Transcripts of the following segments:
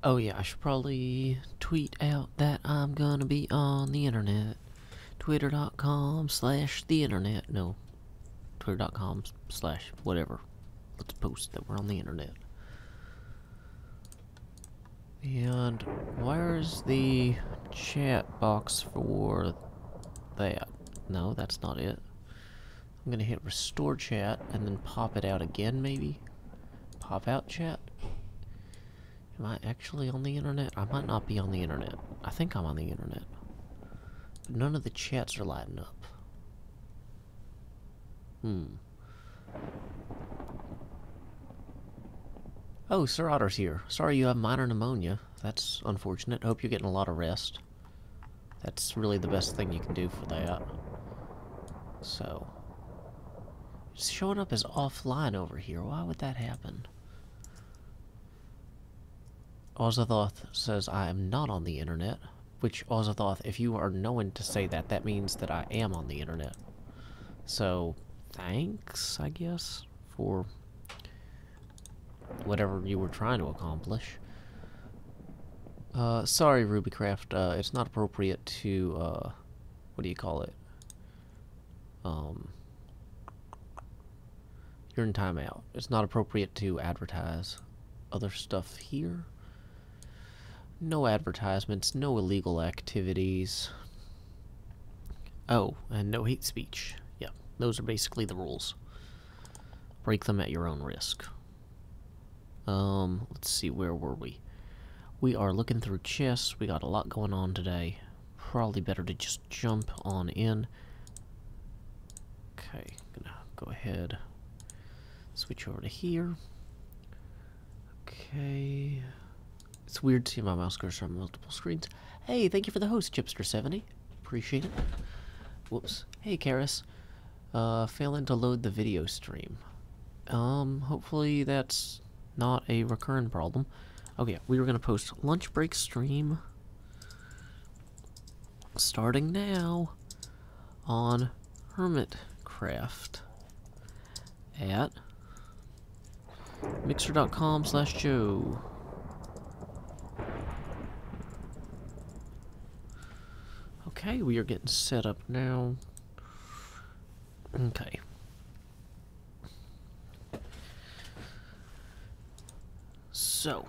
Oh yeah, I should probably tweet out that I'm gonna be on the internet. Twitter.com/the internet. No, Twitter.com/whatever. Let's post that we're on the internet. And where's the chat box for that? No, that's not it. I'm gonna hit restore chat and then pop it out again, maybe? Pop out chat? Am I actually on the internet? I might not be on the internet. I think I'm on the internet. But none of the chats are lighting up. Oh, Sir Otter's here. Sorry you have minor pneumonia. That's unfortunate. Hope you're getting a lot of rest. That's really the best thing you can do for that. So, it's showing up as offline over here. Why would that happen? Ozathoth says I am not on the internet. Which, Ozathoth, if you are known to say that, that means that I am on the internet. So, thanks, I guess, for whatever you were trying to accomplish. Sorry, Rubycraft, it's not appropriate to, what do you call it? You're in timeout. It's not appropriate to advertise other stuff here. No advertisements, no illegal activities. Oh, and no hate speech. Yeah, those are basically the rules. Break them at your own risk. Let's see, where were we? We are looking through chests. We got a lot going on today. Probably better to just jump on in. Okay, gonna go ahead. Switch over to here. Okay. It's weird seeing my mouse cursor on multiple screens. Hey, thank you for the host, Chipster70. Appreciate it. Whoops. Hey, Karis. Failing to load the video stream. Hopefully that's not a recurrent problem. Okay, we were gonna post lunch break stream starting now on Hermitcraft at mixer.com/Joe. Okay, we are getting set up now. Okay. So,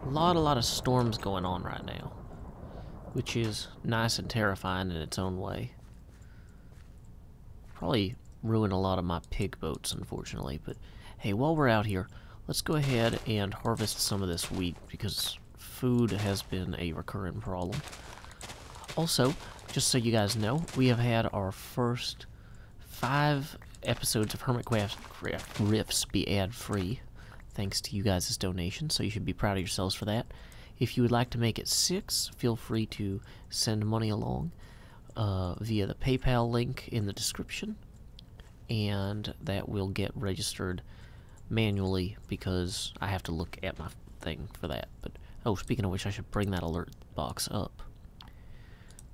a lot of storms going on right now, which is nice and terrifying in its own way. Probably ruin a lot of my pig boats, unfortunately, but hey, while we're out here, let's go ahead and harvest some of this wheat, because food has been a recurrent problem. Also, just so you guys know, we have had our first 5 episodes of Hermitcraft Riffs be ad-free, thanks to you guys' donations, so you should be proud of yourselves for that. If you would like to make it 6, feel free to send money along via the PayPal link in the description, and that will get registered manually because I have to look at my thing for that. But oh, speaking of which, I should bring that alert box up.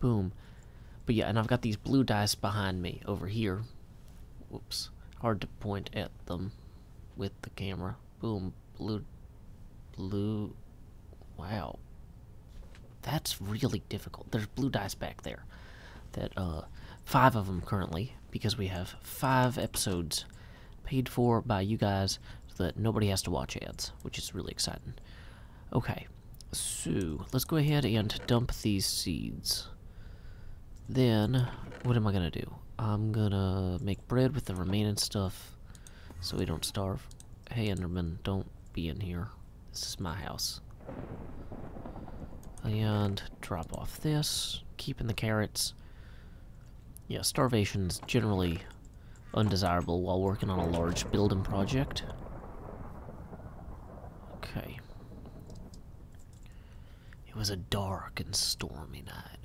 Boom. But yeah, and I've got these blue dice behind me over here. Whoops. Hard to point at them with the camera. Boom. Blue. Wow. That's really difficult. There's blue dice back there. That, 5 of them currently, because we have 5 episodes paid for by you guys so that nobody has to watch ads, which is really exciting. Okay. So, let's go ahead and dump these seeds. Then, what am I gonna do? I'm gonna make bread with the remaining stuff so we don't starve. Hey, Enderman, don't be in here. This is my house. And drop off this. Keeping the carrots. Yeah, starvation's generally undesirable while working on a large building project. Okay. It was a dark and stormy night.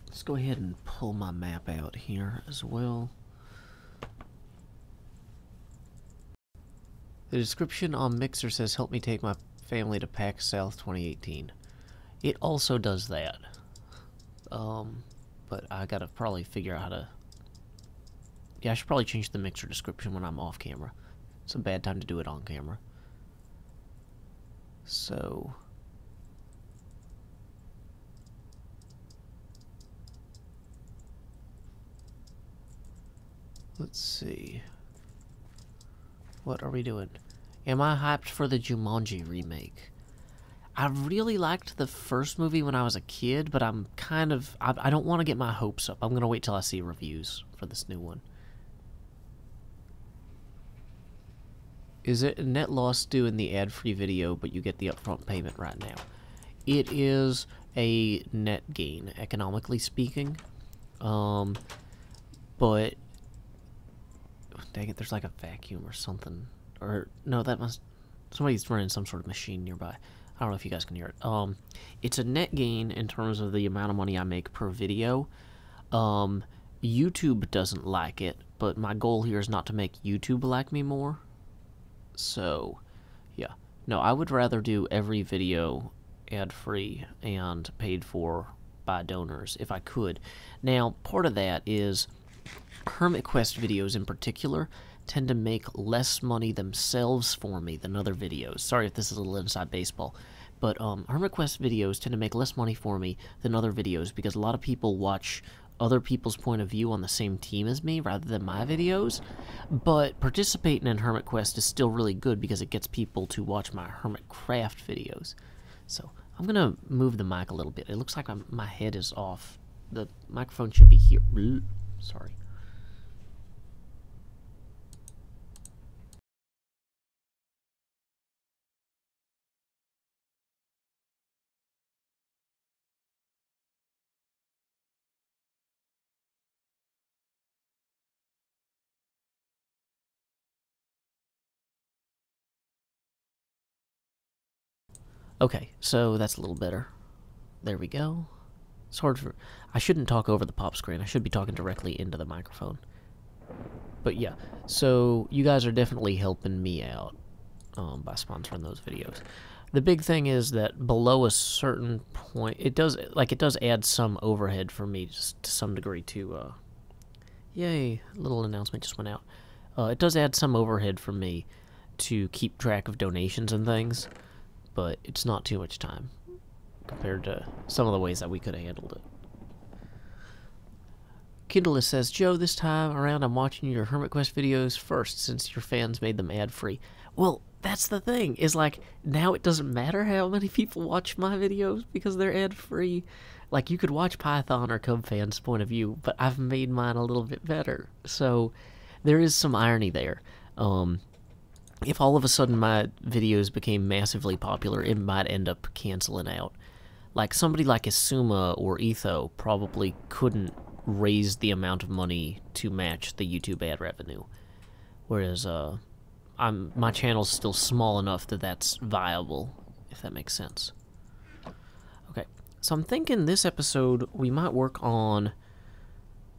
Let's go ahead and pull my map out here as well. The description on Mixer says, help me take my family to Pax South 2018. It also does that. But I gotta probably figure out how to Yeah, I should probably change the mixer description when I'm off camera. It's a bad time to do it on camera. So... let's see. What are we doing? Am I hyped for the Jumanji remake? I really liked the first movie when I was a kid, but I'm kind of... I don't want to get my hopes up. I'm going to wait till I see reviews for this new one. Is it a net loss due in the ad-free video, but you get the upfront payment right now? It is a net gain, economically speaking. But... dang it, there's like a vacuum or something. Or, no, that must... somebody's running some sort of machine nearby. I don't know if you guys can hear it. It's a net gain in terms of the amount of money I make per video. YouTube doesn't like it, but my goal here is not to make YouTube like me more. So, yeah. No, I would rather do every video ad-free and paid for by donors if I could. Now, part of that is Hermitcraft videos in particular tend to make less money themselves for me than other videos. Sorry if this is a little inside baseball, but Hermitcraft videos tend to make less money for me than other videos because a lot of people watch other people's point of view on the same team as me rather than my videos. But participating in Hermitcraft is still really good because it gets people to watch my Hermitcraft videos. So I'm gonna move the mic a little bit. It looks like my head is off. The microphone should be here. Sorry. Okay, so that's a little better. There we go. It's hard for... I shouldn't talk over the pop screen. I should be talking directly into the microphone. But yeah, so you guys are definitely helping me out by sponsoring those videos. The big thing is that below a certain point, it does add some overhead for me just to some degree to... yay, little announcement just went out. It does add some overhead for me to keep track of donations and things. But it's not too much time compared to some of the ways that we could have handled it. Kindle says, Joe, this time around I'm watching your Hermitcraft videos first since your fans made them ad-free. Well, that's the thing, is like, now it doesn't matter how many people watch my videos because they're ad-free. Like, you could watch Python or Cub Fan's point of view, but I've made mine a little bit better. So, there is some irony there. If all of a sudden my videos became massively popular, it might end up canceling out. Like, somebody like Isuma or Etho probably couldn't raise the amount of money to match the YouTube ad revenue. Whereas, my channel's still small enough that that's viable, if that makes sense. Okay, so I'm thinking this episode we might work on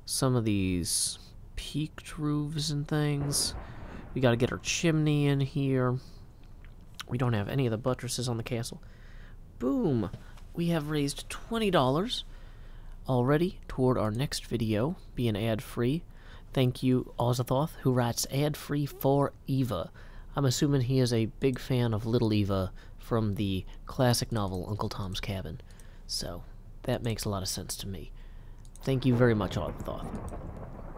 some of these peaked roofs and things. We gotta get our chimney in here. We don't have any of the buttresses on the castle. Boom! We have raised $20 already toward our next video, being ad-free. Thank you, Ozathoth, who writes ad-free for Eva. I'm assuming he is a big fan of Little Eva from the classic novel Uncle Tom's Cabin. So, that makes a lot of sense to me. Thank you very much, Ozathoth.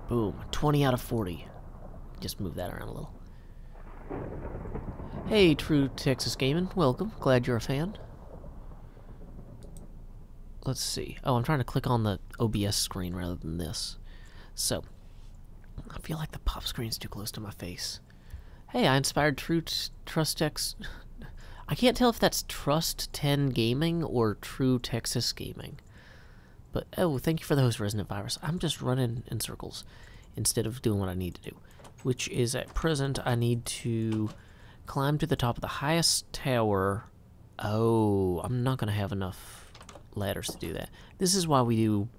Boom. 20 out of 40. Just move that around a little. Hey, True Texas Gaming, welcome. Glad you're a fan. Let's see. Oh, I'm trying to click on the OBS screen rather than this. So, I feel like the pop screen's too close to my face. Hey, I inspired Trustex. I can't tell if that's Trust 10 Gaming or True Texas Gaming. But, oh, thank you for the host, Resident Virus. I'm just running in circles instead of doing what I need to do. Which is, at present, I need to climb to the top of the highest tower. Oh, I'm not going to have enough ladders to do that. This is why we do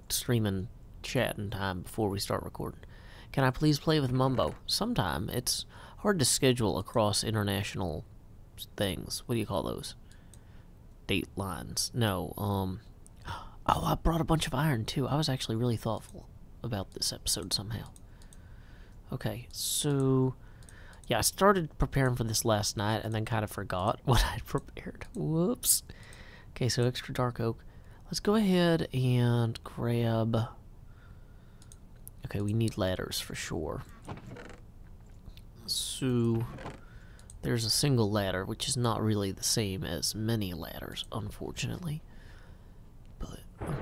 streaming chat in time before we start recording. Can I please play with Mumbo? Sometime. It's hard to schedule across international things. What do you call those? Date lines. No, oh, I brought a bunch of iron, too. I was actually really thoughtful about this episode somehow. Okay, so yeah, I started preparing for this last night and then kind of forgot what I'd prepared. Whoops. Okay, so extra dark oak. Let's go ahead and grab... Okay, we need ladders for sure. So there's a single ladder, which is not really the same as many ladders, unfortunately. But, okay.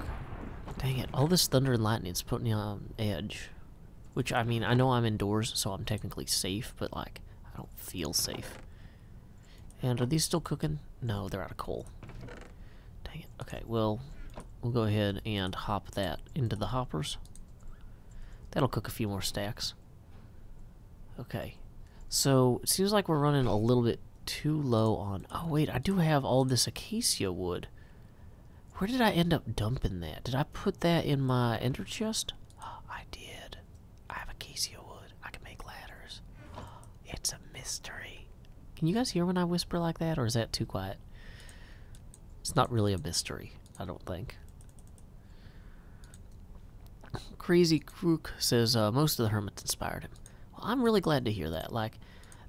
Dang it, all this thunder and lightning is putting me on edge. Which, I mean, I know I'm indoors, so I'm technically safe, but, like, I don't feel safe. And are these still cooking? No, they're out of coal. Dang it. Okay, well, we'll go ahead and hop that into the hoppers. That'll cook a few more stacks. Okay. So, it seems like we're running a little bit too low on... Oh, wait, I do have all this acacia wood. Where did I end up dumping that? Did I put that in my ender chest? Oh, I did. I have acacia wood. I can make ladders. It's a mystery. Can you guys hear when I whisper like that, or is that too quiet? It's not really a mystery, I don't think. Crazy Crook says most of the hermits inspired him. Well, I'm really glad to hear that. Like,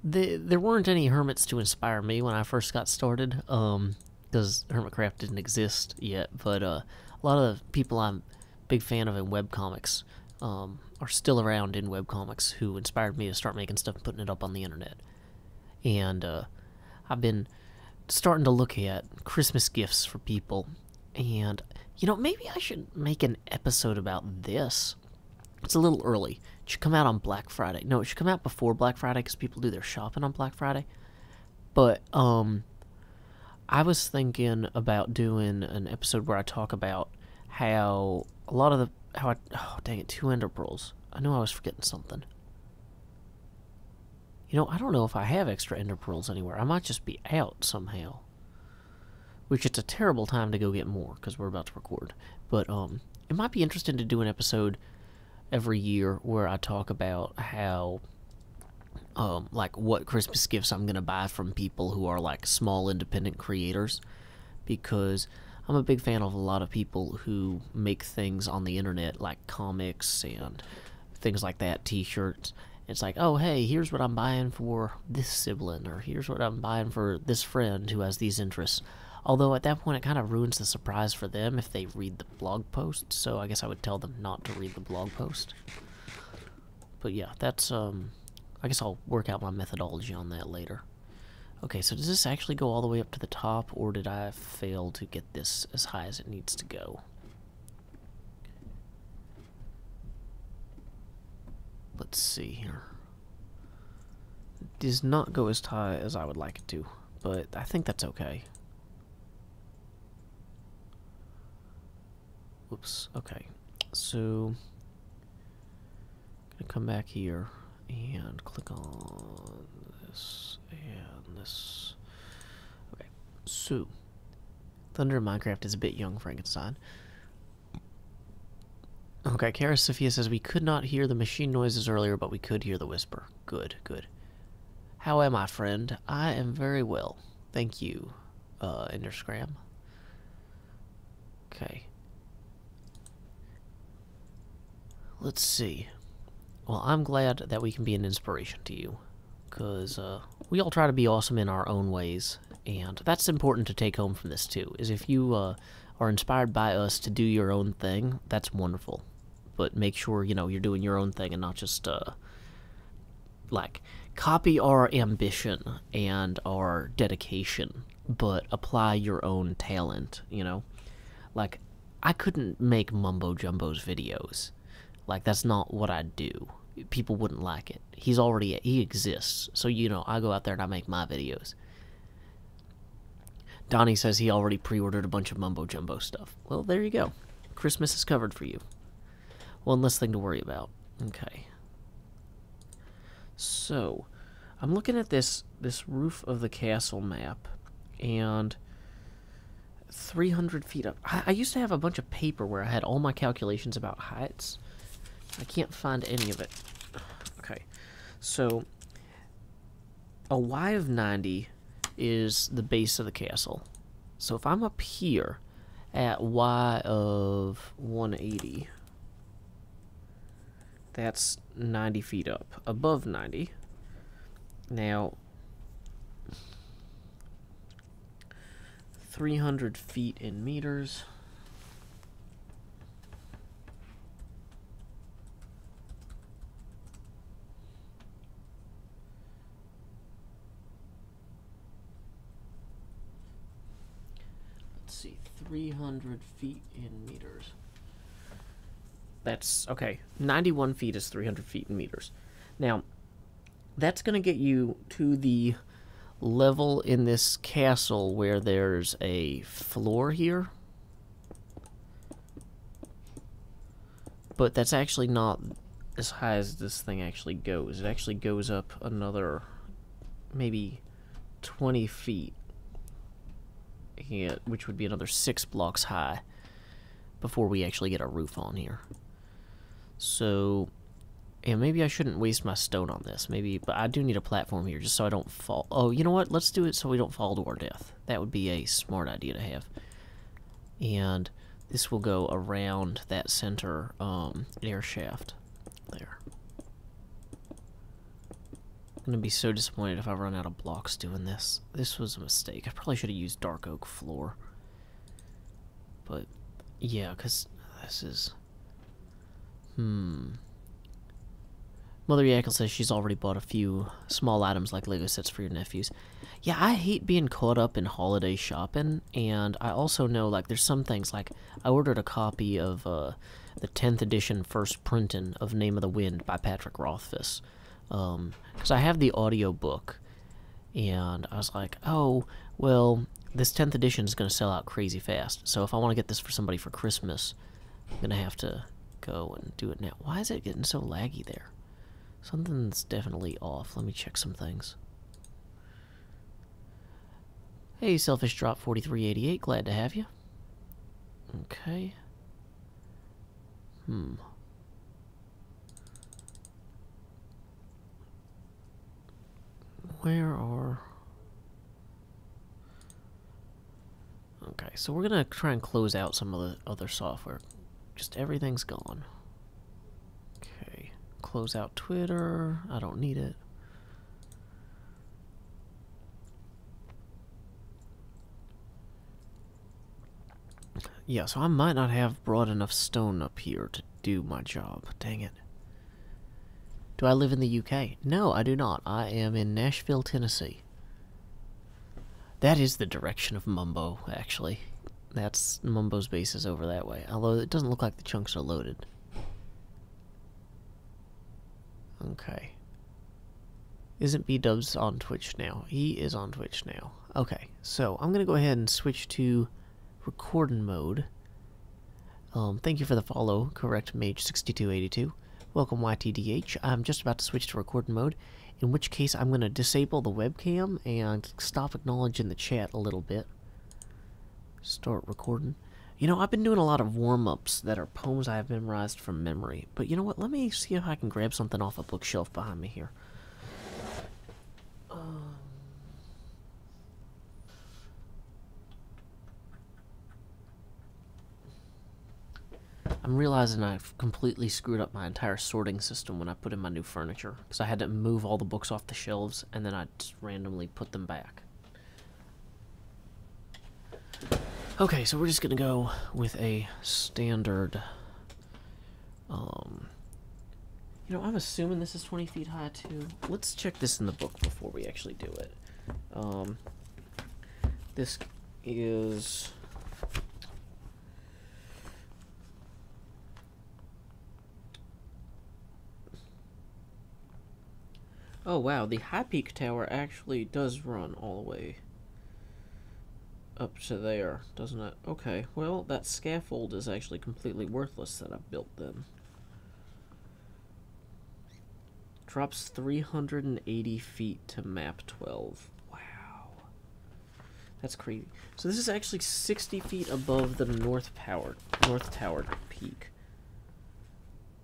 there weren't any hermits to inspire me when I first got started, because Hermitcraft didn't exist yet, but a lot of the people I'm a big fan of in webcomics are still around in webcomics who inspired me to start making stuff and putting it up on the internet. And I've been starting to look at Christmas gifts for people, and, you know, maybe I should make an episode about this. It's a little early. It should come out on Black Friday. No, it should come out before Black Friday because people do their shopping on Black Friday. But, I was thinking about doing an episode where I talk about how a lot of the... oh, dang it, 2 ender pearls. I knew I was forgetting something. You know, I don't know if I have extra ender pearls anywhere. I might just be out somehow. Which it's a terrible time to go get more, because we're about to record. But, it might be interesting to do an episode every year where I talk about how, like, what Christmas gifts I'm going to buy from people who are, like, small independent creators. Because I'm a big fan of a lot of people who make things on the internet, like comics and things like that, t-shirts. It's like, oh, hey, here's what I'm buying for this sibling, or here's what I'm buying for this friend who has these interests. Although at that point it kind of ruins the surprise for them if they read the blog post, so I guess I would tell them not to read the blog post. But yeah, that's, I guess I'll work out my methodology on that later. Okay, so does this actually go all the way up to the top, or did I fail to get this as high as it needs to go? Let's see here. It does not go as high as I would like it to, but I think that's okay. Whoops, okay. So, I'm gonna come back here and click on this and this. Okay, so, Thunder in Minecraft is a bit young, Frankenstein. Okay, Kara Sophia says, we could not hear the machine noises earlier, but we could hear the whisper. Good, good. How am I, friend? I am very well. Thank you, Enderscram. Okay. Let's see. Well, I'm glad that we can be an inspiration to you. Because, we all try to be awesome in our own ways. And that's important to take home from this, too. Is if you, are inspired by us to do your own thing, that's wonderful. But make sure, you know, you're doing your own thing and not just, like, copy our ambition and our dedication, but apply your own talent, you know? Like, I couldn't make Mumbo Jumbo's videos. Like, that's not what I do. People wouldn't like it. He exists. So, you know, I go out there and I make my videos. Donnie says he already pre-ordered a bunch of Mumbo Jumbo stuff. Well, there you go. Christmas is covered for you. One less thing to worry about. Okay. So, I'm looking at this roof of the castle map, and 300 feet up. I used to have a bunch of paper where I had all my calculations about heights. I can't find any of it. Okay. So, a Y of 90 is the base of the castle. So if I'm up here at Y of 180, That's 90 feet up. Above 90. Now, 300 feet in meters. Let's see, 300 feet in meters. That's, okay, 91 feet is 300 feet in meters. Now, that's going to get you to the level in this castle where there's a floor here. But that's actually not as high as this thing actually goes. It actually goes up another, maybe 20 feet. Yeah, which would be another 6 blocks high before we actually get a roof on here. So, yeah, maybe I shouldn't waste my stone on this. Maybe, but I do need a platform here just so I don't fall. Oh, you know what? Let's do it so we don't fall to our death. That would be a smart idea to have. And this will go around that center air shaft there. I'm going to be so disappointed if I run out of blocks doing this. This was a mistake. I probably should have used dark oak floor. But, yeah, because this is... Mother Yakel says she's already bought a few small items like Lego sets for your nephews. Yeah, I hate being caught up in holiday shopping, and I also know, like, there's some things, like, I ordered a copy of the 10th edition first printing of Name of the Wind by Patrick Rothfuss, because I have the audiobook, and I was like, oh, well, this 10th edition is going to sell out crazy fast, so if I want to get this for somebody for Christmas, I'm going to have to go and do it now. Why is it getting so laggy there? Something's definitely off. Let me check some things. Hey, Selfish Drop 4388, glad to have you. Okay. Where are... Okay, so we're gonna try and close out some of the other software. Just everything's gone. Okay. Close out Twitter. I don't need it. Yeah, so I might not have brought enough stone up here to do my job. Dang it. Do I live in the UK? No, I do not. I am in Nashville, Tennessee. That is the direction of Mumbo, actually. That's Mumbo's base is over that way. Although it doesn't look like the chunks are loaded. Okay. Isn't B-Dubs on Twitch now? He is on Twitch now. Okay, so I'm going to go ahead and switch to recording mode. Thank you for the follow, Correct Mage6282. Welcome YTDH. I'm just about to switch to recording mode, in which case I'm going to disable the webcam and stop acknowledging the chat a little bit. Start recording. You know, I've been doing a lot of warm-ups that are poems I have memorized from memory. But you know what? Let me see if I can grab something off a bookshelf behind me here. I'm realizing I've completely screwed up my entire sorting system when I put in my new furniture. Because I had to move all the books off the shelves, and then I just randomly put them back. Okay, so we're just gonna go with a standard, you know, I'm assuming this is 20 feet high, too. Let's check this in the book before we actually do it. This is... Oh, wow, the High Peak Tower actually does run all the way up to there, doesn't it? Okay, well, that scaffold is actually completely worthless that I've built then. Drops 380 feet to map 12. Wow. That's crazy. So this is actually 60 feet above the North Tower peak.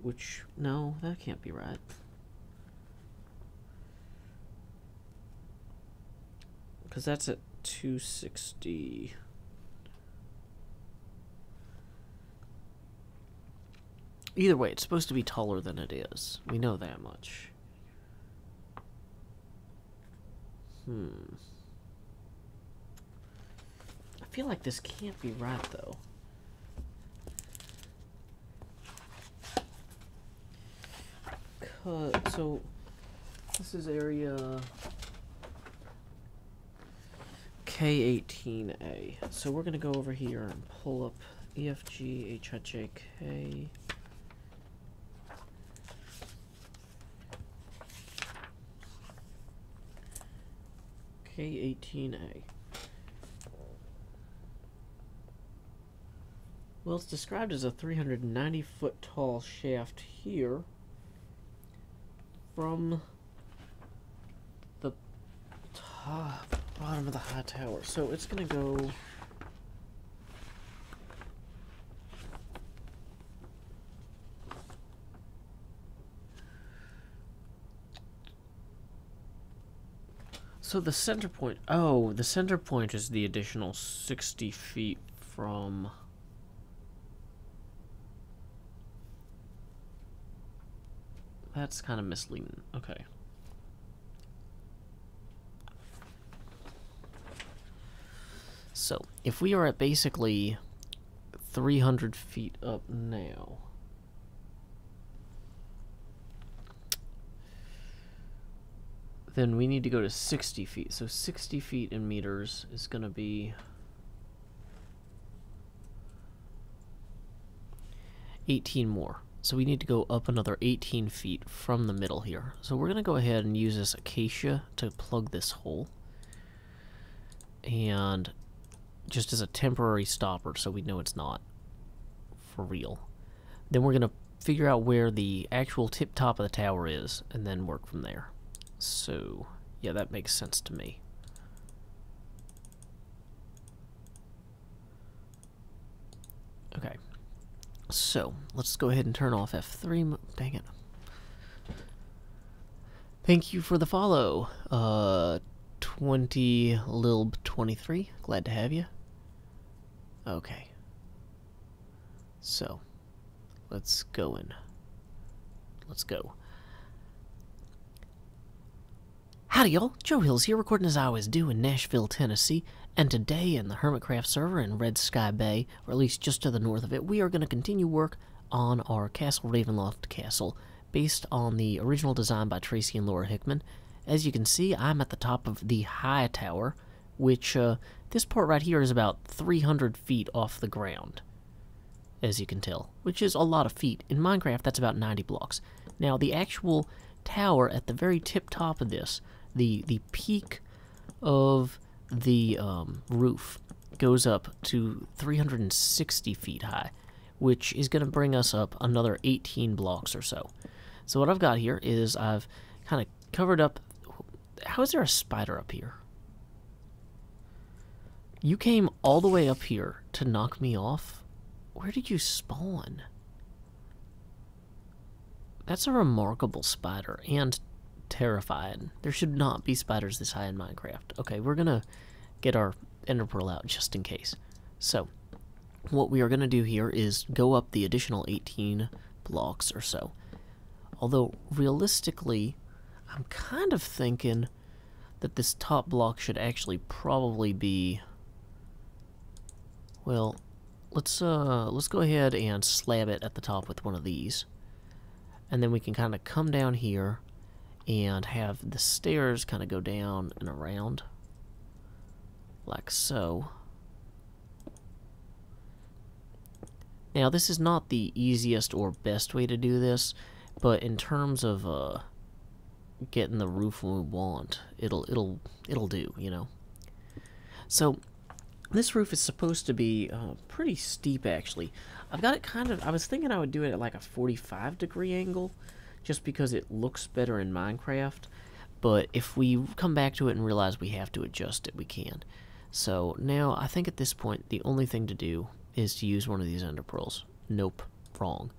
Which, no, that can't be right. Because that's at 260. Either way, it's supposed to be taller than it is. We know that much. I feel like this can't be right, though. So, this is area K18A. So we're going to go over here and pull up EFG, HIJK. K18A. Well, it's described as a 390-foot tall shaft here from the bottom of the high tower. So it's going to go... So the center point... Oh, the center point is the additional 60 feet from... That's kind of misleading. Okay. So, if we are at basically 300 feet up now... then we need to go to 60 feet. So 60 feet in meters is going to be 18 more. So we need to go up another 18 feet from the middle here. So we're going to go ahead and use this acacia to plug this hole. And just as a temporary stopper so we know it's not for real. Then we're going to figure out where the actual tip top of the tower is and then work from there. So, yeah, that makes sense to me. Okay. So, let's go ahead and turn off F3. Dang it. Thank you for the follow. 20Lilb23. Glad to have you. Okay. So, let's go in. Let's go. Howdy y'all, Joe Hills here, recording as I always do in Nashville, Tennessee, and today in the Hermitcraft server in Red Sky Bay, or at least just to the north of it, we are going to continue work on our Castle Ravenloft castle, based on the original design by Tracy and Laura Hickman. As you can see, I'm at the top of the high tower, which, this part right here is about 300 feet off the ground, as you can tell, which is a lot of feet. In Minecraft, that's about 90 blocks. Now, the actual tower at the very tip top of this, the peak of the roof goes up to 360 feet high, which is going to bring us up another 18 blocks or so. So what I've got here is I've kind of covered up... How is there a spider up here? You came all the way up here to knock me off? Where did you spawn? That's a remarkable spider, and terrifying. There should not be spiders this high in Minecraft. Okay, we're gonna get our ender pearl out just in case. So, what we are gonna do here is go up the additional 18 blocks or so. Although, realistically, I'm kind of thinking that this top block should actually probably be... Well, let's go ahead and slab it at the top with one of these. And then we can kind of come down here and have the stairs kind of go down and around, like so. Now, this is not the easiest or best way to do this, but in terms of getting the roof when we want, it'll do, you know. So this roof is supposed to be pretty steep, actually. I've got it kind of... I was thinking I would do it at like a 45-degree angle, just because it looks better in Minecraft. But if we come back to it and realize we have to adjust it, we can. So now, I think at this point, the only thing to do is to use one of these ender pearls. Nope, wrong.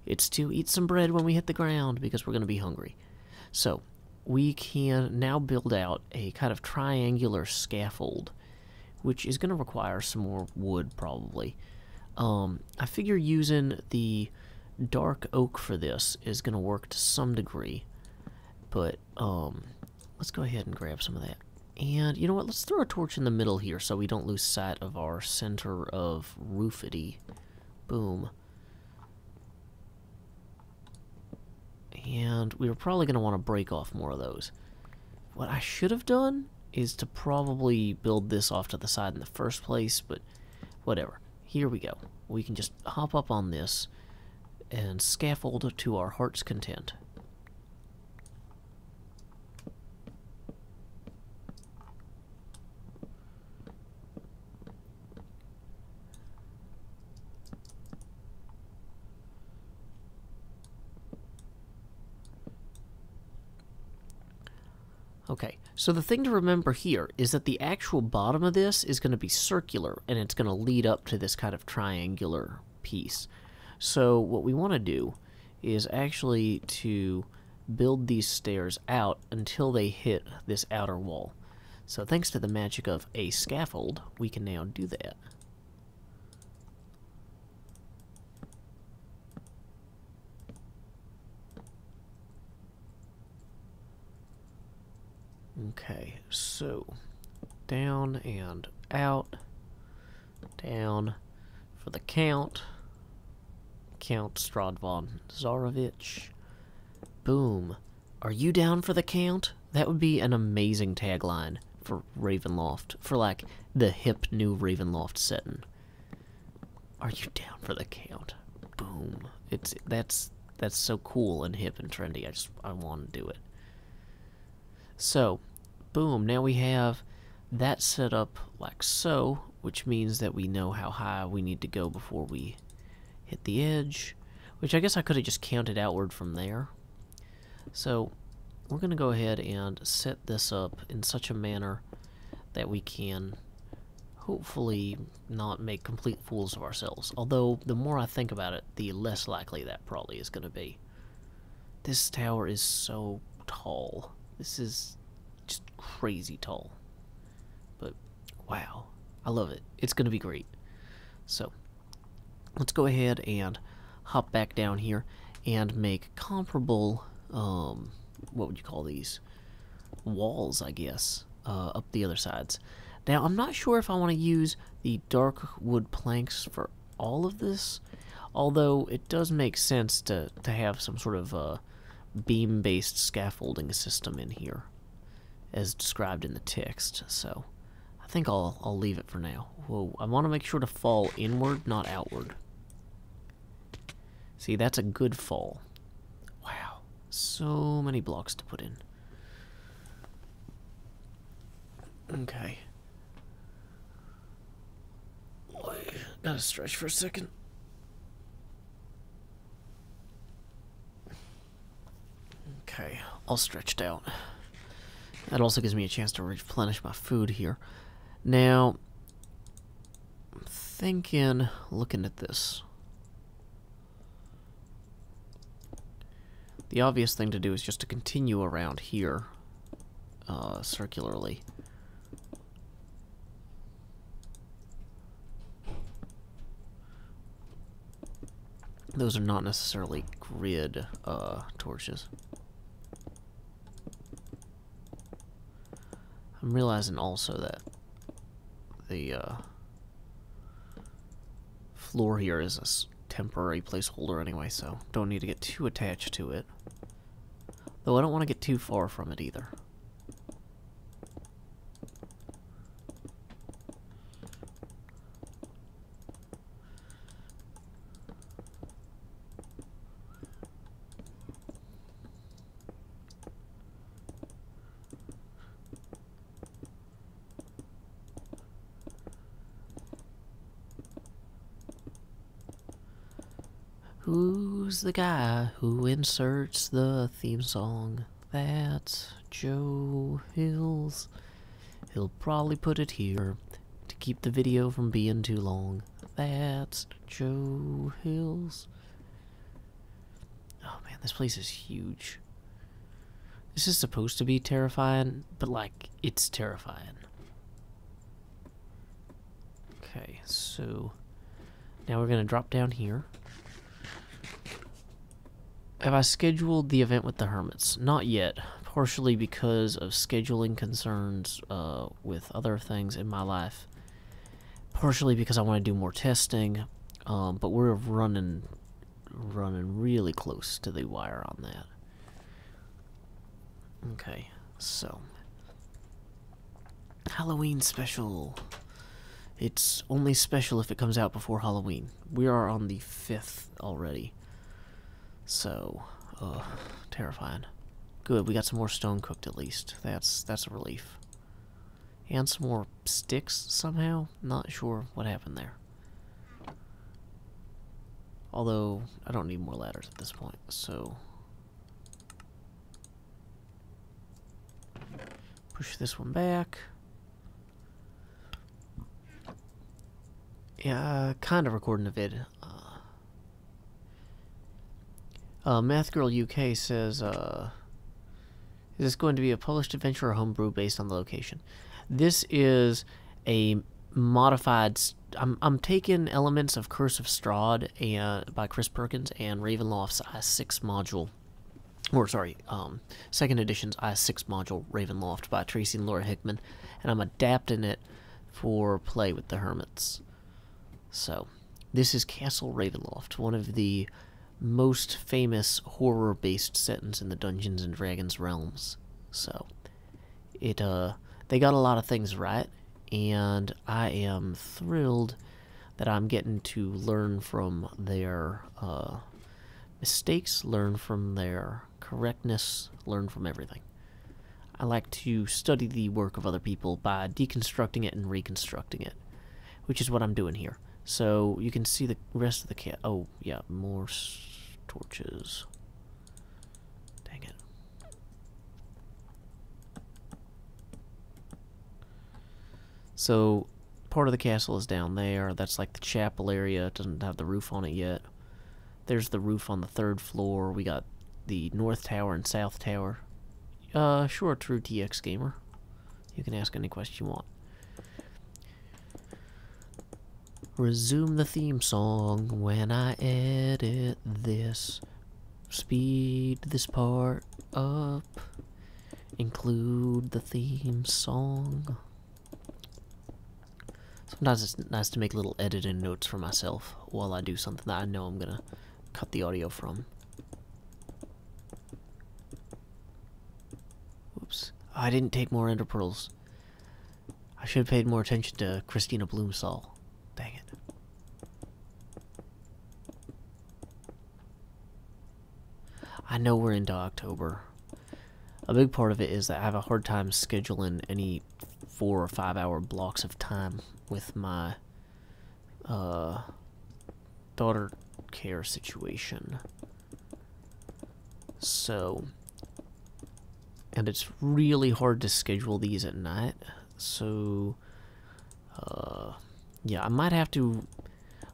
It's to eat some bread when we hit the ground, because we're going to be hungry. So, we can now build out a kind of triangular scaffold, which is going to require some more wood, probably. I figure using the dark oak for this is going to work to some degree. But, let's go ahead and grab some of that. And, you know what, let's throw a torch in the middle here so we don't lose sight of our center of roofity. Boom. And we were probably going to want to break off more of those. What I should have done is to probably build this off to the side in the first place, but whatever. Here we go. We can just hop up on this and scaffold to our heart's content. Okay, so the thing to remember here is that the actual bottom of this is going to be circular, and it's going to lead up to this kind of triangular piece. So what we want to do is actually to build these stairs out until they hit this outer wall. So thanks to the magic of a scaffold, we can now do that. Okay, so down and out, down for the Count Stradvan Zarovich. Boom. Are you down for the Count? That would be an amazing tagline for Ravenloft, for like the hip new Ravenloft setting. Are you down for the Count? Boom. That's so cool and hip and trendy. I want to do it. So, boom, now we have that set up like so, which means that we know how high we need to go before we hit the edge, which I guess I could have just counted outward from there. So, we're going to go ahead and set this up in such a manner that we can hopefully not make complete fools of ourselves. Although, the more I think about it, the less likely that probably is going to be. This tower is so tall. This is just crazy tall. But, wow. I love it. It's going to be great. So, let's go ahead and hop back down here and make comparable, what would you call these? Walls, I guess, up the other sides. Now, I'm not sure if I want to use the dark wood planks for all of this, although it does make sense to have some sort of beam-based scaffolding system in here, as described in the text, so I think I'll leave it for now. Whoa, I want to make sure to fall inward, not outward. See, that's a good fall. Wow, so many blocks to put in. Okay. Gotta stretch for a second. Okay, all stretched out. That also gives me a chance to replenish my food here. Now, I'm thinking, looking at this, the obvious thing to do is just to continue around here, circularly. Those are not necessarily grid torches. I'm realizing also that the floor here is a temporary placeholder anyway, so don't need to get too attached to it. Though I don't want to get too far from it either. Who's the guy who inserts the theme song? That's Joe Hills. He'll probably put it here to keep the video from being too long. That's Joe Hills. Oh man, this place is huge. This is supposed to be terrifying, but like, it's terrifying. Okay, so now we're gonna drop down here. Have I scheduled the event with the Hermits? Not yet. Partially because of scheduling concerns with other things in my life. Partially because I want to do more testing. But we're running really close to the wire on that. Okay, so Halloween special. It's only special if it comes out before Halloween. We are on the 5th already. So, terrifying. Good, we got some more stone cooked at least. That's a relief. And some more sticks somehow. Not sure what happened there. Although, I don't need more ladders at this point, so... Push this one back. Yeah, kind of recording a vid. Math Girl UK says, is this going to be a published adventure or homebrew based on the location? This is a modified... I'm taking elements of Curse of Strahd and by Chris Perkins and Ravenloft's I6 module. Or, sorry, 2nd edition's I6 module, Ravenloft, by Tracy and Laura Hickman. And I'm adapting it for play with the Hermits. So, this is Castle Ravenloft, one of the most famous horror-based settings in the Dungeons and Dragons realms. So, they got a lot of things right, and I am thrilled that I'm getting to learn from their mistakes, learn from their correctness, learn from everything. I like to study the work of other people by deconstructing it and reconstructing it, which is what I'm doing here. So you can see the rest of the cat. Oh, yeah, more torches. Dang it. So part of the castle is down there. That's like the chapel area. It doesn't have the roof on it yet. There's the roof on the 3rd floor. We got the North Tower and South Tower. Sure, true TX gamer. You can ask any question you want. Resume the theme song when I edit this. Speed this part up. Include the theme song. Sometimes it's nice to make little editing notes for myself while I do something that I know I'm gonna cut the audio from. Oops. I didn't take more ender pearls. I should have paid more attention to Christina Bloomsall. Dang it. I know we're into October. A big part of it is that I have a hard time scheduling any 4 or 5 hour blocks of time with my daughter care situation. So, and it's really hard to schedule these at night. So, yeah, I might have to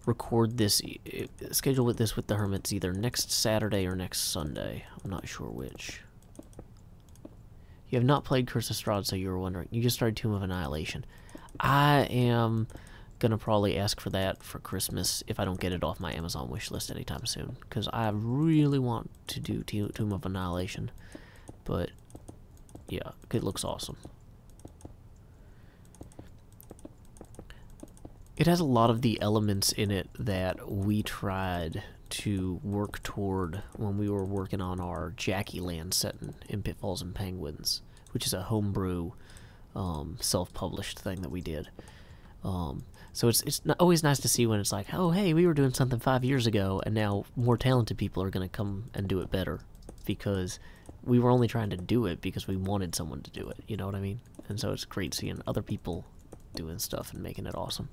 record this, schedule this with the Hermits either next Saturday or next Sunday. I'm not sure which. You have not played Curse of Strahd, so you were wondering. You just started Tomb of Annihilation. I am gonna probably ask for that for Christmas if I don't get it off my Amazon wishlist anytime soon, because I really want to do Tomb of Annihilation. But yeah, it looks awesome. It has a lot of the elements in it that we tried to work toward when we were working on our Jackie Land setting in Pitfalls and Penguins, which is a homebrew, self-published thing that we did. So it's always nice to see when it's like, oh, hey, we were doing something 5 years ago, and now more talented people are going to come and do it better, because we were only trying to do it because we wanted someone to do it, you know what I mean? And so it's great seeing other people doing stuff and making it awesome.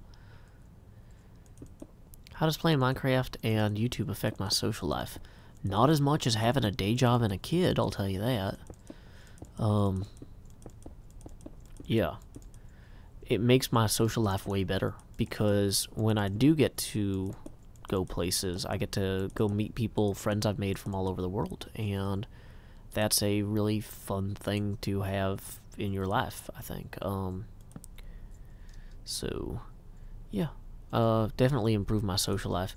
How does playing Minecraft and YouTube affect my social life? Not as much as having a day job and a kid, I'll tell you that. Yeah. It makes my social life way better, because when I do get to go places, I get to go meet people, friends I've made from all over the world, and that's a really fun thing to have in your life, I think. So, yeah. Definitely improved my social life,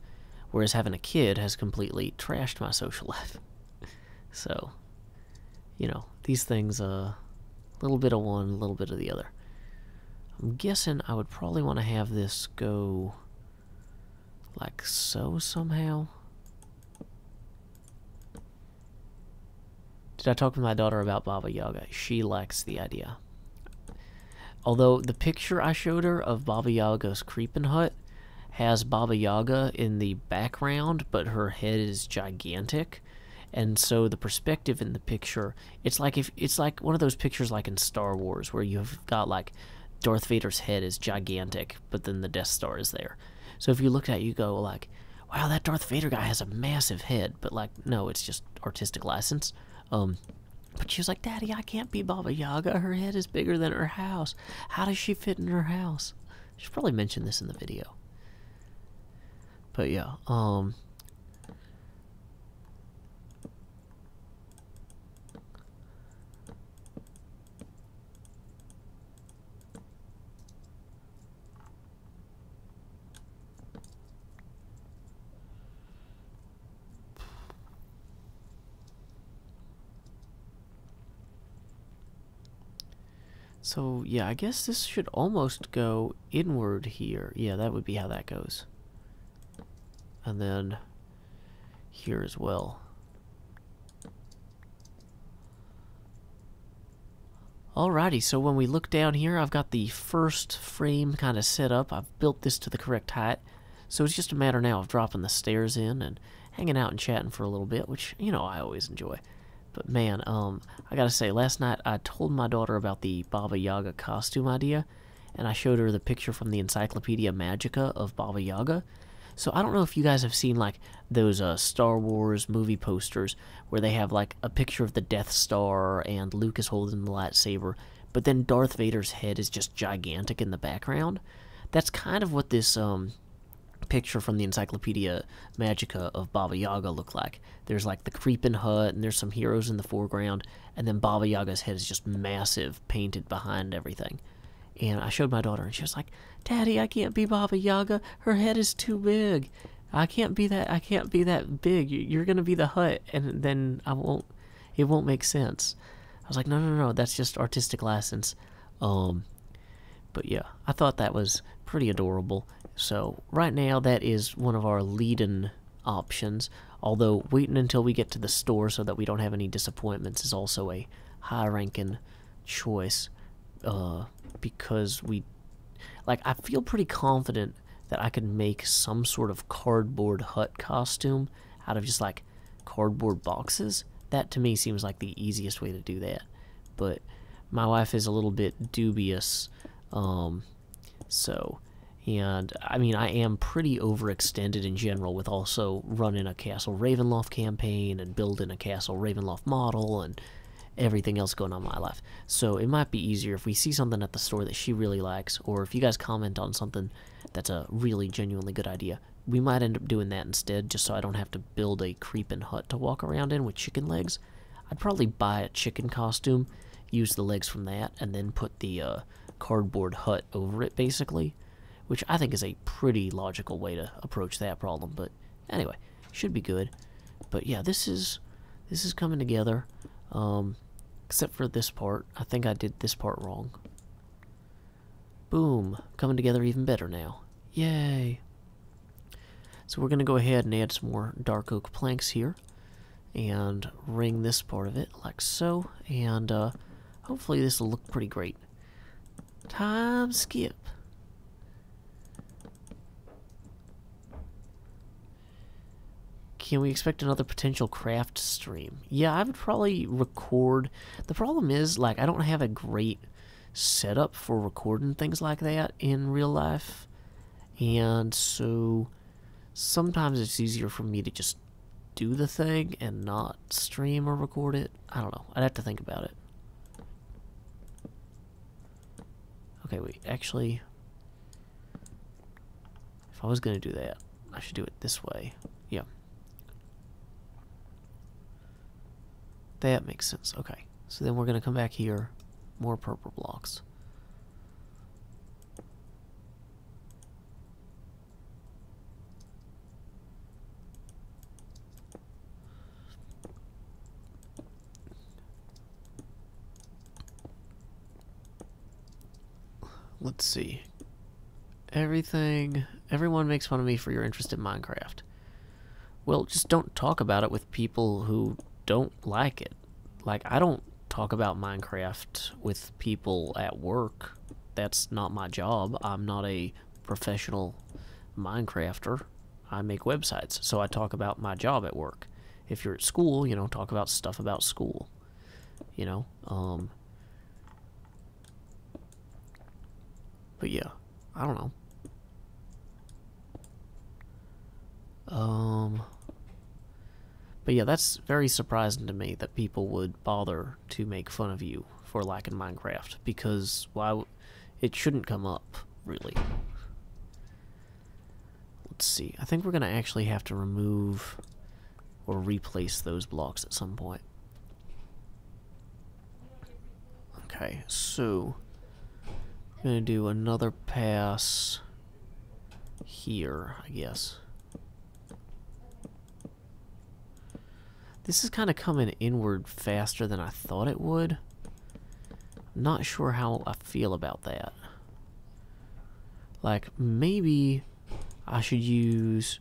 whereas having a kid has completely trashed my social life. So, you know, these things, a little bit of one, a little bit of the other. I'm guessing I would probably want to have this go like so somehow. Did I talk to my daughter about Baba Yaga? She likes the idea. Although the picture I showed her of Baba Yaga's creeping hut has Baba Yaga in the background, but her head is gigantic. And so the perspective in the picture, it's like one of those pictures like in Star Wars where you've got like Darth Vader's head is gigantic, but then the Death Star is there. So if you look at it, you go like, wow, that Darth Vader guy has a massive head. But like, no, it's just artistic license. But she was like, Daddy, I can't be Baba Yaga. Her head is bigger than her house. How does she fit in her house? She probably mentioned this in the video. But yeah, so, yeah, I guess this should almost go inward here. Yeah, that would be how that goes. And then here as well. Alrighty, so when we look down here, I've got the first frame kind of set up. I've built this to the correct height. So it's just a matter now of dropping the stairs in and hanging out and chatting for a little bit, which, you know, I always enjoy. But man, I gotta say, last night I told my daughter about the Baba Yaga costume idea, and I showed her the picture from the Encyclopedia Magica of Baba Yaga. So I don't know if you guys have seen like those Star Wars movie posters where they have like a picture of the Death Star and Luke is holding the lightsaber, but then Darth Vader's head is just gigantic in the background. That's kind of what this picture from the Encyclopedia Magica of Baba Yaga look like. There's like the creeping hut and there's some heroes in the foreground, and then Baba Yaga's head is just massive, painted behind everything. And I showed my daughter and she was like, Daddy, I can't be Baba Yaga. Her head is too big. I can't be that big. You're gonna be the hut, and then it won't make sense. I was like, no, that's just artistic license. But yeah, I thought that was pretty adorable. So right now that is one of our lead-in options, although waiting until we get to the store so that we don't have any disappointments is also a high-ranking choice, because I feel pretty confident that I could make some sort of cardboard hut costume out of just like cardboard boxes. That to me seems like the easiest way to do that, but my wife is a little bit dubious, and I mean, I am pretty overextended in general with also running a Castle Ravenloft campaign and building a Castle Ravenloft model and everything else going on in my life. So it might be easier if we see something at the store that she really likes, or if you guys comment on something that's a really genuinely good idea, we might end up doing that instead, just so I don't have to build a creeping hut to walk around in with chicken legs. I'd probably buy a chicken costume, use the legs from that, and then put the cardboard hut over it, basically, which I think is a pretty logical way to approach that problem. But anyway, should be good. But yeah, this is coming together, except for this part. I think I did this part wrong. Boom, coming together even better now. Yay! So we're going to go ahead and add some more dark oak planks here and ring this part of it like so, and hopefully this will look pretty great. Time skip. Can we expect another potential craft stream? Yeah, I would probably record. The problem is, like, I don't have a great setup for recording things like that in real life, and so sometimes it's easier for me to just do the thing and not stream or record it. I don't know. I'd have to think about it. Okay, wait, actually, if I was going to do that, I should do it this way. Yeah. That makes sense. Okay, so then we're going to come back here, more purple blocks. Let's see. Everyone makes fun of me for your interest in Minecraft. Well, just don't talk about it with people who don't like it. Like, I don't talk about Minecraft with people at work. That's not my job. I'm not a professional Minecrafter. I make websites, so I talk about my job at work. If you're at school, you know, talk about stuff about school. You know, but yeah, I don't know. But yeah, that's very surprising to me that people would bother to make fun of you for liking Minecraft, because it shouldn't come up, really. Let's see. I think we're going to actually have to remove or replace those blocks at some point. Okay, so I'm going to do another pass here, I guess. This is kind of coming inward faster than I thought it would. I'm not sure how I feel about that. Like, maybe I should use,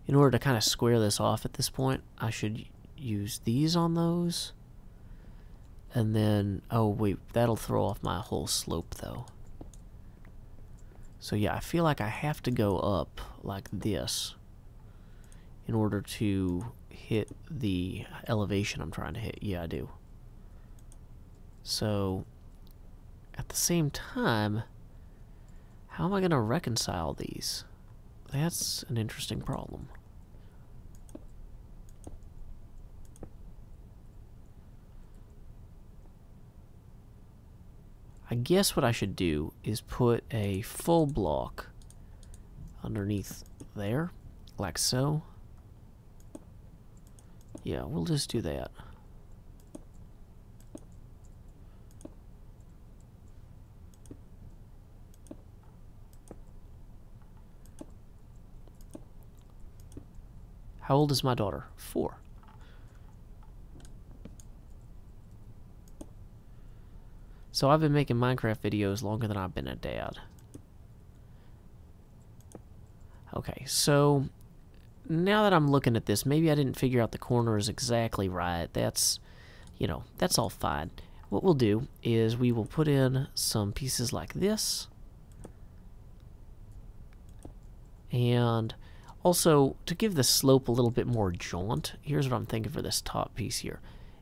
in order to kind of square this off at this point, I should use these on those. And then, oh wait, that'll throw off my whole slope though. So yeah, I feel like I have to go up like this in order to hit the elevation I'm trying to hit. Yeah, I do. So, at the same time, how am I going to reconcile these? That's an interesting problem. I guess what I should do is put a full block underneath there, like so. Yeah, we'll just do that. How old is my daughter? 4. So I've been making Minecraft videos longer than I've been a dad. Okay, so now that I'm looking at this, maybe I didn't figure out the corners exactly right. That's, you know, that's all fine. What we'll do is we will put in some pieces like this. And also, to give the slope a little bit more jaunt, here's what I'm thinking for this top piece here,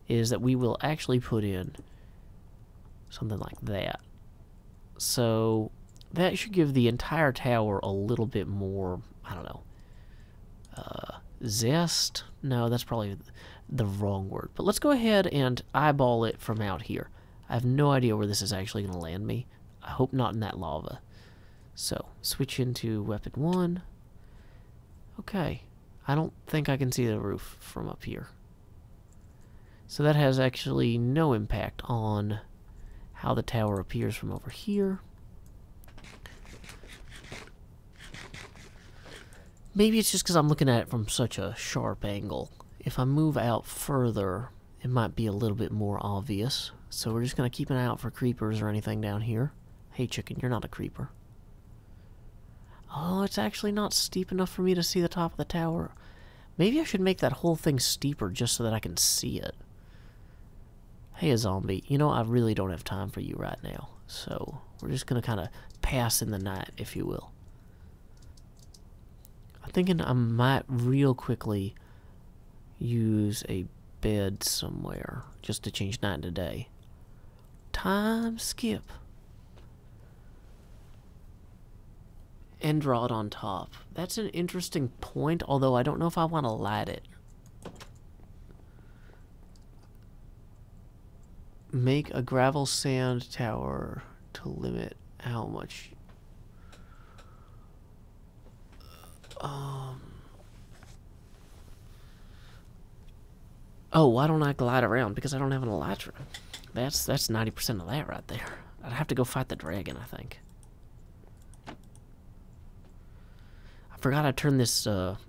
is that we will actually put in something like that. So that should give the entire tower a little bit more, I don't know, zest? No, that's probably the wrong word. But let's go ahead and eyeball it from out here. I have no idea where this is actually going to land me. I hope not in that lava. So, switch into weapon 1. Okay. I don't think I can see the roof from up here. So that has actually no impact on how the tower appears from over here. Maybe it's just because I'm looking at it from such a sharp angle. If I move out further, it might be a little bit more obvious. So we're just going to keep an eye out for creepers or anything down here. Hey chicken, you're not a creeper. Oh, it's actually not steep enough for me to see the top of the tower. Maybe I should make that whole thing steeper just so that I can see it. Hey, a zombie, you know, I really don't have time for you right now. So we're just going to kind of pass in the night, if you will. I'm thinking I might real quickly use a bed somewhere just to change night to day. Time skip. End rod on top. That's an interesting point, although I don't know if I want to light it. Make a gravel sand tower to limit how much. Oh, why don't I glide around? Because I don't have an elytra. That's 90% of that right there. I'd have to go fight the dragon, I think. I forgot I turned this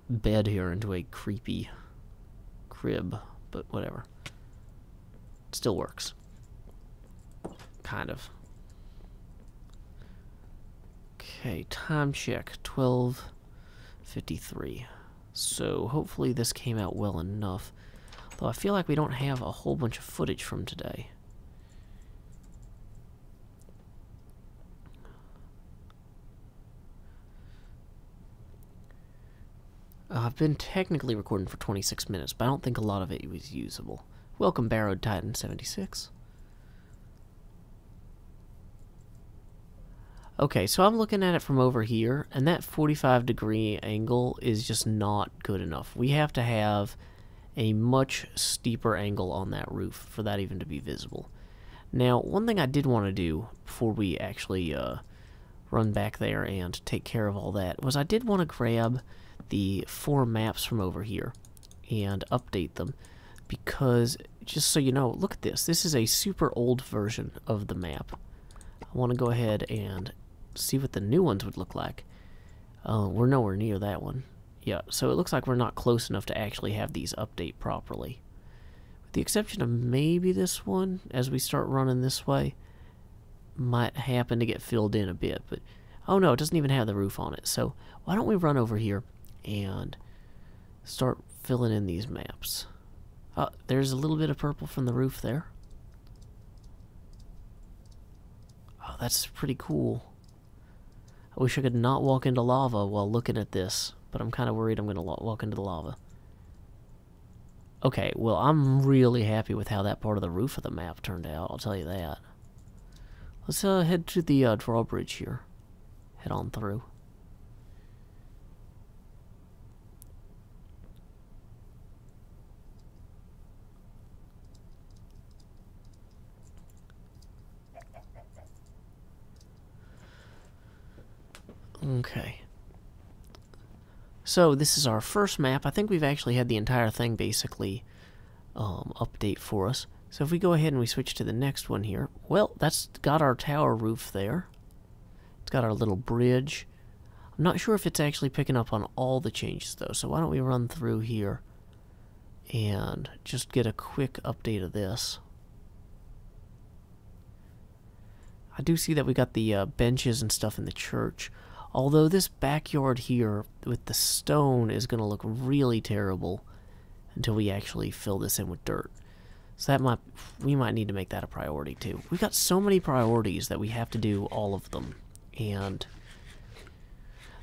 bed here into a creepy crib, but whatever. It still works. Kind of. Okay, time check, 12:53. So hopefully this came out well enough. Though I feel like we don't have a whole bunch of footage from today. I've been technically recording for 26 minutes, but I don't think a lot of it was usable. Welcome, Barrowed Titan 76. Okay, so I'm looking at it from over here, and that 45-degree angle is just not good enough. We have to have a much steeper angle on that roof for that even to be visible. Now, one thing I did want to do before we actually run back there and take care of all that was I did want to grab the 4 maps from over here and update them, because just so you know, look at this. This is a super old version of the map. I want to go ahead and see what the new ones would look like. We're nowhere near that one. Yeah, so it looks like we're not close enough to actually have these update properly. With the exception of maybe this one, as we start running this way, might happen to get filled in a bit. But oh no, it doesn't even have the roof on it. So why don't we run over here and start filling in these maps. There's a little bit of purple from the roof there. Oh, that's pretty cool. I wish I could not walk into lava while looking at this, but I'm kind of worried I'm going to walk into the lava. Okay, well, I'm really happy with how that part of the roof of the map turned out, I'll tell you that. Let's head to the drawbridge here. Head on through. Okay. So this is our first map. I think we've actually had the entire thing basically update for us. So if we go ahead and we switch to the next one here, well, that's got our tower roof there. It's got our little bridge. I'm not sure if it's actually picking up on all the changes though, so why don't we run through here and just get a quick update of this. I do see that we got the benches and stuff in the church. Although this backyard here with the stone is going to look really terrible until we actually fill this in with dirt. So that we might need to make that a priority too. We've got so many priorities that we have to do all of them. And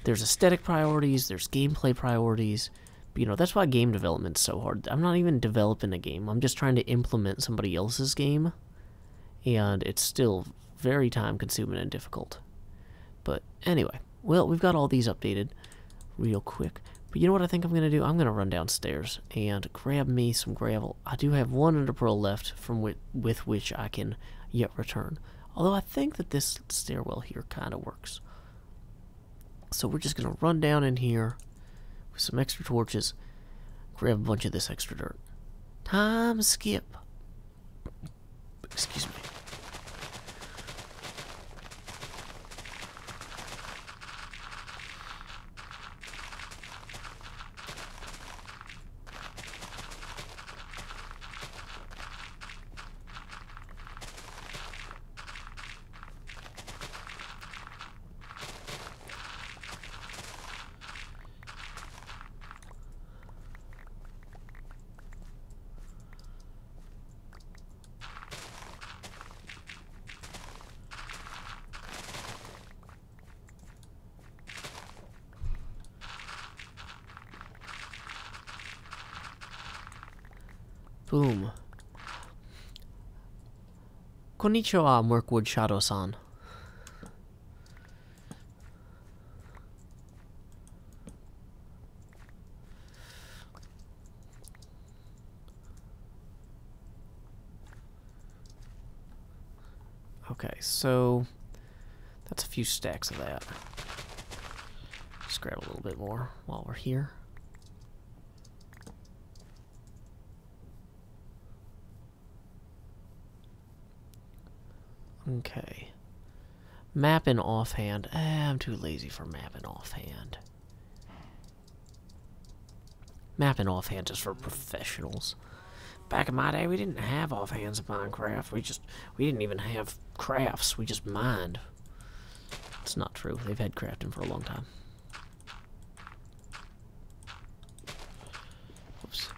there's aesthetic priorities, there's gameplay priorities. But, you know, that's why game development's so hard. I'm not even developing a game. I'm just trying to implement somebody else's game. And it's still very time consuming and difficult. But anyway. Well, we've got all these updated real quick. But you know what I think I'm going to do? I'm going to run downstairs and grab me some gravel. I do have 1 ender pearl left from with which I can yet return. Although I think that this stairwell here kind of works. So we're just going to run down in here with some extra torches, grab a bunch of this extra dirt. Time skip. Excuse me. Boom. Konnichiwa, Mirkwood Shadow-san. Okay, so that's a few stacks of that. Just grab a little bit more while we're here. Okay. Mapping offhand. I'm too lazy for mapping offhand. Mapping offhand is for professionals. Back in my day, we didn't have offhands in Minecraft. We didn't even have crafts. We just mined. It's not true. They've had crafting for a long time. Oops.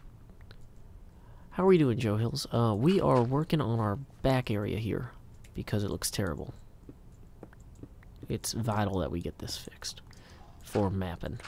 How are we doing, Joe Hills? We are working on our back area here because it looks terrible. It's vital that we get this fixed for mapping.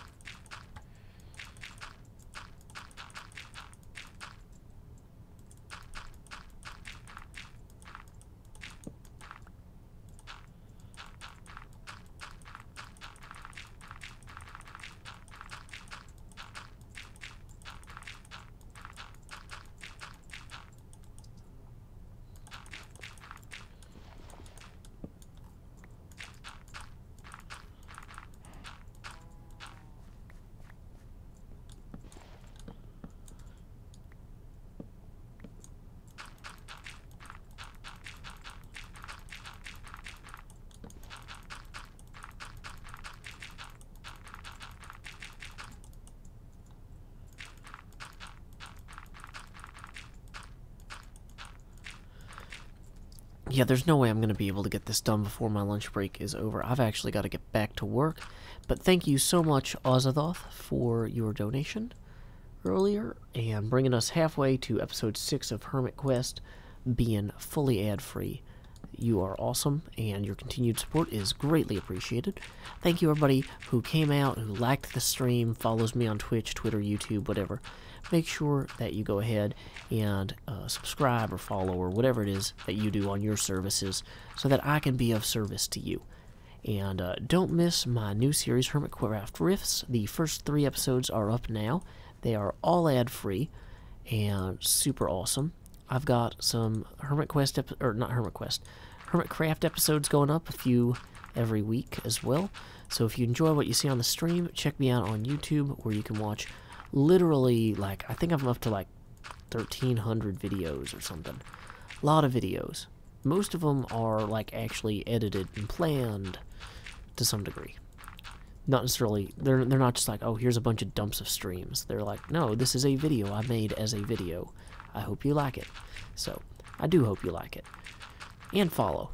Yeah, there's no way I'm going to be able to get this done before my lunch break is over. I've actually got to get back to work. But thank you so much, Ozathoth, for your donation earlier and bringing us halfway to episode 6 of Hermit Quest being fully ad-free. You are awesome, and your continued support is greatly appreciated. Thank you, everybody who came out, who liked the stream, follows me on Twitch, Twitter, YouTube, whatever. Make sure that you go ahead and subscribe or follow or whatever it is that you do on your services so that I can be of service to you. And don't miss my new series, Hermitcraft Riffs. The first 3 episodes are up now. They are all ad-free and super awesome. I've got some Hermitcraft episodes going up, a few every week as well. So if you enjoy what you see on the stream, check me out on YouTube where you can watch literally, like, I think I'm up to like 1,300 videos or something. A lot of videos. Most of them are like actually edited and planned to some degree. Not necessarily, they're not just like, oh, here's a bunch of dumps of streams. They're like, no, this is a video I made as a video. I hope you like it. So, I do hope you like it. And follow.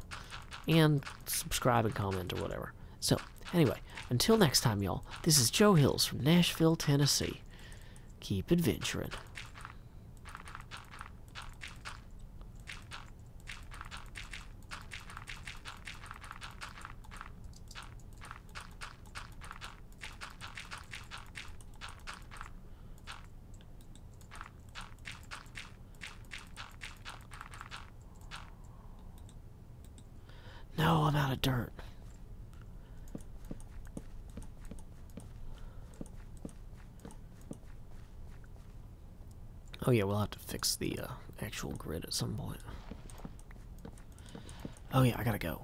And subscribe and comment or whatever. So, anyway, until next time, y'all, this is Joe Hills from Nashville, Tennessee. Keep adventuring. No, I'm out of dirt. Oh yeah, we'll have to fix the actual grid at some point. Oh yeah, I gotta go.